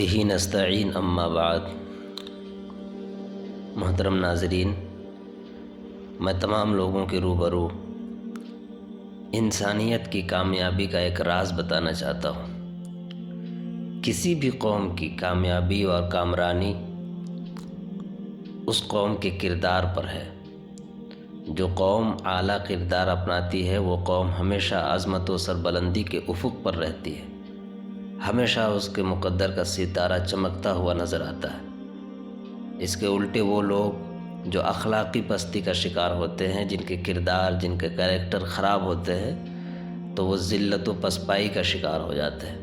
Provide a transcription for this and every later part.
وبہ نستعین اما بعد۔ محترم ناظرین، میں تمام لوگوں کے روبرو انسانیت کی کامیابی کا ایک راز بتانا چاہتا ہوں۔ کسی بھی قوم کی کامیابی اور کامرانی اس قوم کے کردار پر ہے۔ جو قوم اعلیٰ کردار اپناتی ہے وہ قوم ہمیشہ عظمت و سربلندی کے افق پر رہتی ہے، ہمیشہ اس کے مقدر کا ستارہ چمکتا ہوا نظر آتا ہے۔ اس کے الٹے وہ لوگ جو اخلاقی پستی کا شکار ہوتے ہیں، جن کے کردار، جن کے کریکٹر خراب ہوتے ہیں، تو وہ ذلت و پسپائی کا شکار ہو جاتے ہیں۔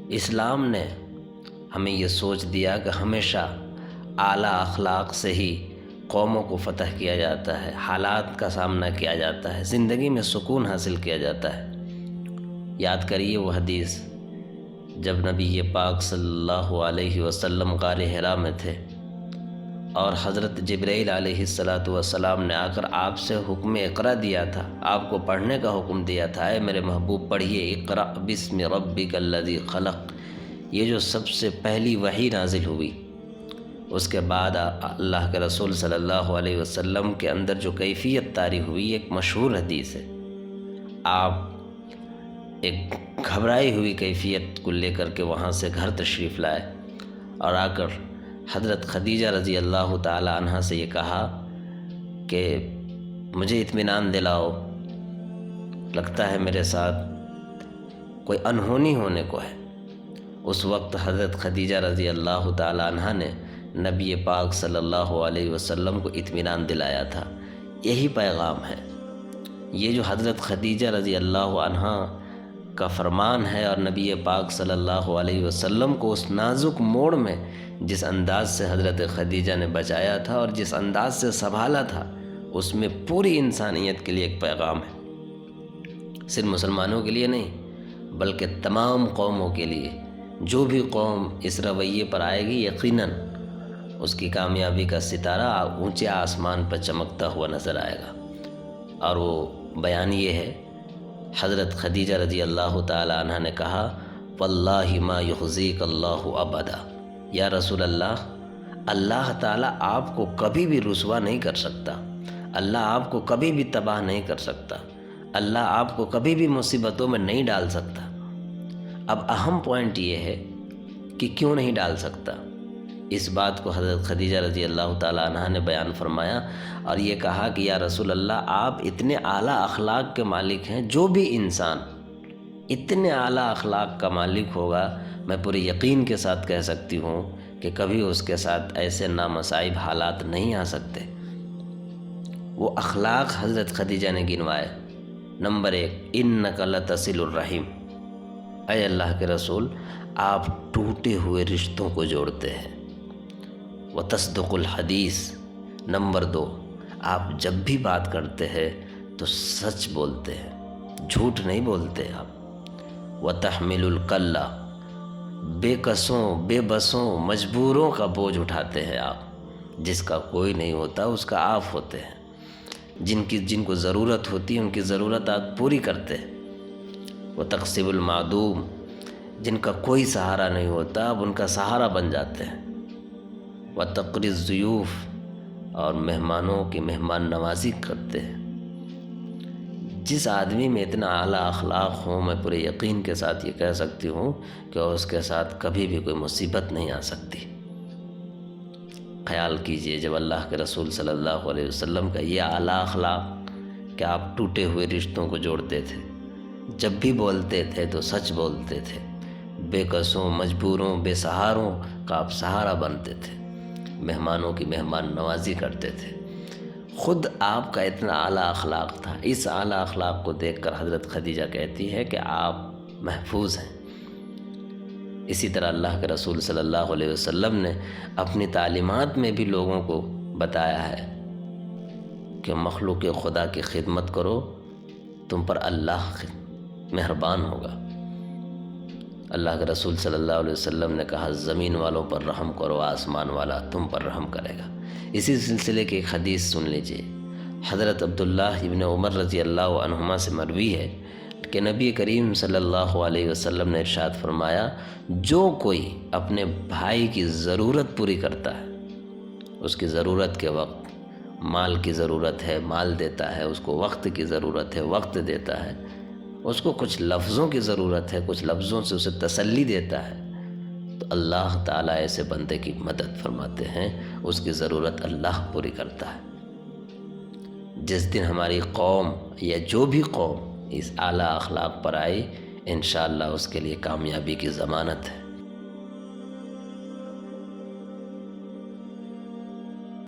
اسلام نے ہمیں یہ سوچ دیا کہ ہمیشہ اعلیٰ اخلاق سے ہی قوموں کو فتح کیا جاتا ہے، حالات کا سامنا کیا جاتا ہے، زندگی میں سکون حاصل کیا جاتا ہے۔ یاد کریے وہ حدیث جب نبی پاک صلی اللہ علیہ وسلم غار حرا میں تھے اور حضرت جبرائیل علیہ السلام نے آ کر آپ سے حکم اقرا دیا تھا، آپ کو پڑھنے کا حکم دیا تھا، اے میرے محبوب پڑھیے، اقرأ بسم ربک الذی خلق۔ یہ جو سب سے پہلی وحی نازل ہوئی، اس کے بعد اللہ کے رسول صلی اللہ علیہ وسلم کے اندر جو کیفیت طاری ہوئی، ایک مشہور حدیث ہے۔ آپ ایک گھبرائی ہوئی کیفیت کو لے کر کے وہاں سے گھر تشریف لائے اور آ کر حضرت خدیجہ رضی اللہ تعالی عنہ سے یہ کہا کہ مجھے اطمینان دلاؤ، لگتا ہے میرے ساتھ کوئی انہونی ہونے کو ہے۔ اس وقت حضرت خدیجہ رضی اللہ تعالی عنہ نے نبی پاک صلی اللہ علیہ وسلم کو اطمینان دلایا تھا۔ یہی پیغام ہے، یہ جو حضرت خدیجہ رضی اللہ عنہ کا فرمان ہے، اور نبی پاک صلی اللہ علیہ وسلم کو اس نازک موڑ میں جس انداز سے حضرت خدیجہ نے بچایا تھا اور جس انداز سے سنبھالا تھا، اس میں پوری انسانیت کے لیے ایک پیغام ہے۔ صرف مسلمانوں کے لیے نہیں بلکہ تمام قوموں کے لیے۔ جو بھی قوم اس رویے پر آئے گی، یقیناً اس کی کامیابی کا ستارہ اونچے آسمان پر چمکتا ہوا نظر آئے گا۔ اور وہ بیان یہ ہے، حضرت خدیجہ رضی اللہ تعالی عنہ نے کہا، واللہ ما یخزیک اللہ ابدا۔ یا رسول اللہ، اللہ تعالیٰ آپ کو کبھی بھی رسوا نہیں کر سکتا، اللہ آپ کو کبھی بھی تباہ نہیں کر سکتا، اللہ آپ کو کبھی بھی مصیبتوں میں نہیں ڈال سکتا۔ اب اہم پوائنٹ یہ ہے کہ کیوں نہیں ڈال سکتا۔ اس بات کو حضرت خدیجہ رضی اللہ تعالیٰ عنہ نے بیان فرمایا اور یہ کہا کہ یا رسول اللہ، آپ اتنے اعلیٰ اخلاق کے مالک ہیں، جو بھی انسان اتنے اعلیٰ اخلاق کا مالک ہوگا، میں پورے یقین کے ساتھ کہہ سکتی ہوں کہ کبھی اس کے ساتھ ایسے نامصائب حالات نہیں آ سکتے۔ وہ اخلاق حضرت خدیجہ نے گنوائے۔ نمبر 1، انک لتصل الرحم۔ اے اللہ کے رسول، آپ ٹوٹے ہوئے رشتوں کو جوڑتے ہیں۔ وتصدق الحدیث۔ نمبر 2، آپ جب بھی بات کرتے ہیں تو سچ بولتے ہیں، جھوٹ نہیں بولتے آپ۔ وتحمل الکلہ۔ بے کسوں، بے بسوں، مجبوروں کا بوجھ اٹھاتے ہیں آپ۔ جس کا کوئی نہیں ہوتا اس کا آپ ہوتے ہیں۔ جن کو ضرورت ہوتی ہے ان کی ضرورت آپ پوری کرتے ہیں۔ وتقسب المعدوم۔ جن کا کوئی سہارا نہیں ہوتا آپ ان کا سہارا بن جاتے ہیں۔ وتقری الضیوف۔ اور مہمانوں کی مہمان نوازی کرتے ہیں۔ جس آدمی میں اتنا اعلیٰ اخلاق ہوں، میں پورے یقین کے ساتھ یہ کہہ سکتی ہوں کہ اس کے ساتھ کبھی بھی کوئی مصیبت نہیں آ سکتی۔ خیال کیجئے، جب اللہ کے رسول صلی اللہ علیہ وسلم کا یہ اعلیٰ اخلاق کہ آپ ٹوٹے ہوئے رشتوں کو جوڑتے تھے، جب بھی بولتے تھے تو سچ بولتے تھے، بے کسوں، مجبوروں، بے سہاروں کا آپ سہارا بنتے تھے، مہمانوں کی مہمان نوازی کرتے تھے۔ خود آپ کا اتنا اعلیٰ اخلاق تھا۔ اس اعلیٰ اخلاق کو دیکھ کر حضرت خدیجہ کہتی ہے کہ آپ محفوظ ہیں۔ اسی طرح اللہ کے رسول صلی اللہ علیہ وسلم نے اپنی تعلیمات میں بھی لوگوں کو بتایا ہے کہ مخلوق خدا کی خدمت کرو، تم پر اللہ مہربان ہوگا۔ اللہ کے رسول صلی اللہ علیہ وسلم نے کہا، زمین والوں پر رحم کرو، آسمان والا تم پر رحم کرے گا۔ اسی سلسلے کی ایک حدیث سن لیجئے۔ حضرت عبداللہ ابن عمر رضی اللہ عنہما سے مروی ہے، کہ نبی کریم صلی اللہ علیہ وسلم نے ارشاد فرمایا، جو کوئی اپنے بھائی کی ضرورت پوری کرتا ہے، اس کی ضرورت کے وقت مال کی ضرورت ہے مال دیتا ہے، اس کو وقت کی ضرورت ہے وقت دیتا ہے، اس کو کچھ لفظوں کی ضرورت ہے کچھ لفظوں سے اسے تسلی دیتا ہے، تو اللہ تعالیٰ ایسے بندے کی مدد فرماتے ہیں، اس کی ضرورت اللہ پوری کرتا ہے۔ جس دن ہماری قوم یا جو بھی قوم اس اعلیٰ اخلاق پر آئی، انشاءاللہ اس کے لیے کامیابی کی ضمانت ہے۔